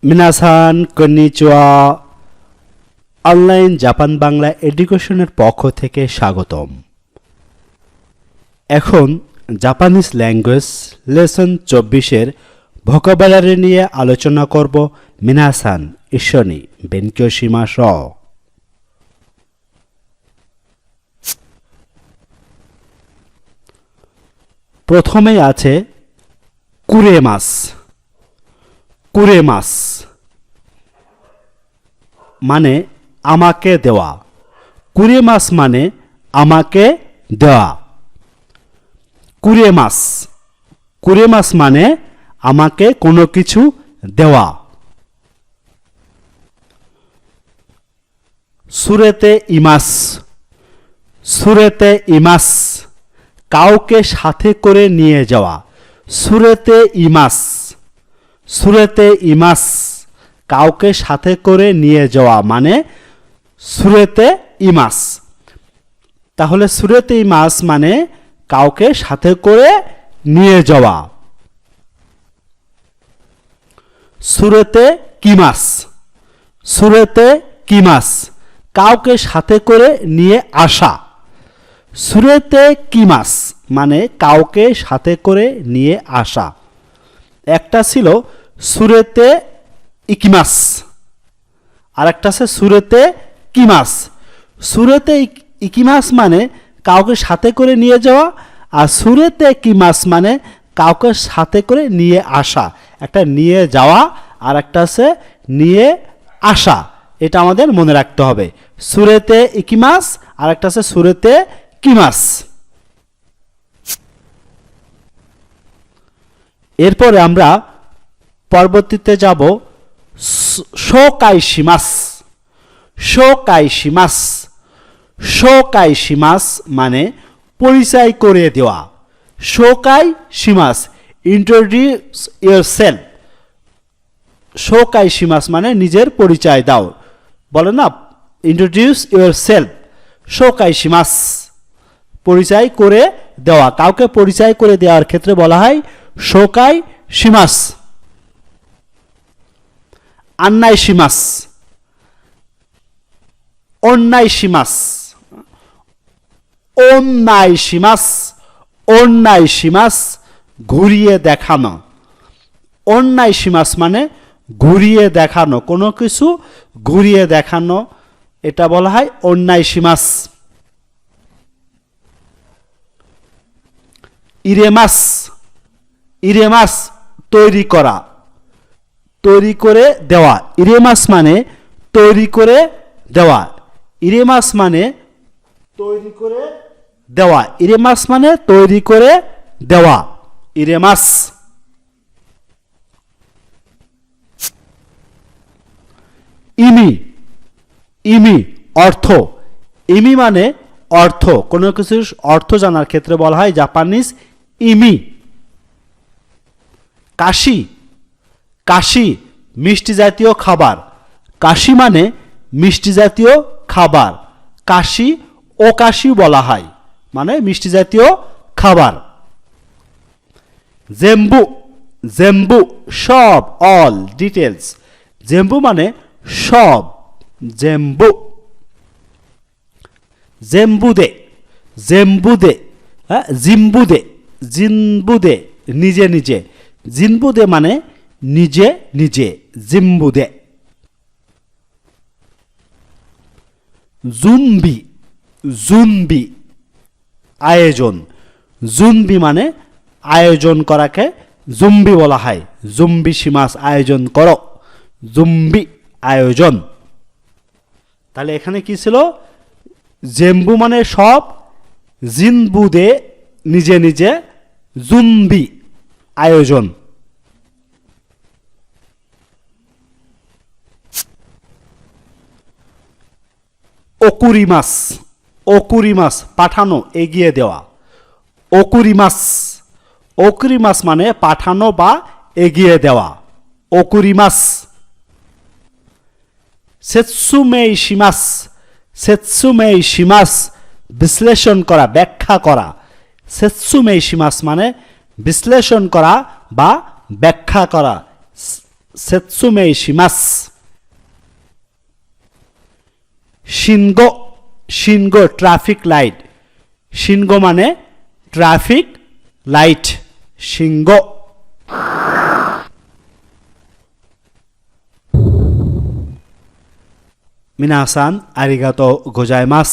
মিনাসান konnichiwa online Japan Bangla এডুকেশনের পক্ষ থেকে স্বাগতম। এখন জাপানিজ ল্যাঙ্গুয়েজ লেসন 24-এর ভোকাবুলারি নিয়ে আলোচনা করব। মিনাসান ইশনি বেনকিও শিমাশো। প্রথমেই আছে কুরেমাস। কুরেমাস মানে আমাকে দেওয়া। কুরেমাস মানে আমাকে দেওয়া। কুরেমাস, কুরেমাস মানে আমাকে কোনো কিছু দেওয়া। সুরেতে ইমাস। সুরেতে ইমাস কাউকে সাথে করে নিয়ে যাওয়া। সুরেতে ইমাস। সুরেতে ইমাস কাউকে সাথে করে নিয়ে যাওয়া মানে সুরেতে ইমাস। তাহলে সুরেতে ইমাস মানে কাউকে সাথে করে নিয়ে যাওয়া। সুরেতে কিমাস। সুরেতে কিমাস কাউকে সাথে করে নিয়ে আসা। সুরেতে কিমাস মানে কাউকে সাথে করে নিয়ে আসা। একটা ছিল সুরেতে ইকিমাস, আর একটা আছে সুরেতে কিমাস। সুরেতে ইকিমাস মানে কাউকে সাথে করে নিয়ে যাওয়া, আর সুরেতে কিমাস মানে কাউকে সাথে করে নিয়ে আসা। একটা নিয়ে যাওয়া আর একটা আছে নিয়ে আসা, এটা আমাদের মনে রাখতে হবে। সুরেতে ইকিমাস আর একটা আছে সুরেতে কিমাস। এরপরে আমরা পরবর্তীতে যাব শোকাইশিমাস। শোকাইশিমাস। শোকাইশিমাস মানে পরিচয় করে দেওয়া। শোকাইশিমাস ইন্ট্রোডিউস ইয়োরসেলফ। শোকাইশিমাস মানে নিজের পরিচয় দাও, বলে না ইন্ট্রোডিউস ইয়োরসেলফ। শোকাইশিমাস পরিচয় করে দেওয়া। কাউকে পরিচয় করে দেওয়ার ক্ষেত্রে বলা হয় শোকাইশিমাস। আন্নাইশিমাস। অন্নাইশিমাস। অন্নাইশিমাস। অন্নাইশিমাস ঘুরিয়ে দেখানো। অন্নাইশিমাস মানে ঘুরিয়ে দেখানো, কোনো কিছু ঘুরিয়ে দেখানো, এটা বলা হয় অন্নাইশিমাস। ইরেমাস। ইরেমাস তৈরি করা, তৈরি করে দেওয়া। ইরেমাস মানে তৈরি করে দেওয়া। ইরেমাস মানে তৈরি করে দেওয়া। ইরেমাস মানে তৈরি করে দেওয়া। ইরেমাস। ইমি। ইমি অর্থ। ইমি মানে অর্থ, কোনো কিছুর অর্থ জানার ক্ষেত্রে বলা হয় জাপানিজ ইমি। কাশি। কাশি মিষ্টি জাতীয় খাবার। কাশি মানে মিষ্টি জাতীয় খাবার। কাশি ও কাশি বলা হয়, মানে মিষ্টি জাতীয় খাবার। জেম্বু। জেম্বু সব, অল, ডিটেলস। জেম্বু মানে সব। জেম্বু। জেম্বুদে। জেম্বুদে, হ্যাঁ, জিম্বুদে। জিম্বুদে নিজে নিজে। জিম্বুদে মানে নিজে নিজে। জিম্বুদে। জুনবি। জুনবি আয়োজন। জুনবি মানে আয়োজন করাকে জুম্বি বলা হয়। জুম্বি শিমাস আয়োজন করো। জুম্বি আয়োজন। তাহলে এখানে কি ছিল? জেম্বু মানে সব, জিনবুদে নিজে নিজে, জুম্বি আয়োজন। ওকুরিমাস। ওকুরিমাস পাঠানো, এগিয়ে দেওয়া। ওকুরিমাস। ওকুরিমাস মানে পাঠানো বা এগিয়ে দেওয়া। ওকুরিমাস। সেতসুমেই শিমাস। সেতসুমেই শিমাস বিশ্লেষণ করা, ব্যাখ্যা করা। সেতসুমেই শিমাস মানে বিশ্লেষণ করা বা ব্যাখ্যা করা। সেতসুমেই শিমাস। শিনগো, শিনগো ট্রাফিক লাইট, শিনগো মানে ট্রাফিক লাইট, শিনগো। মিনাসান আরিগাতো গোজাইমাস।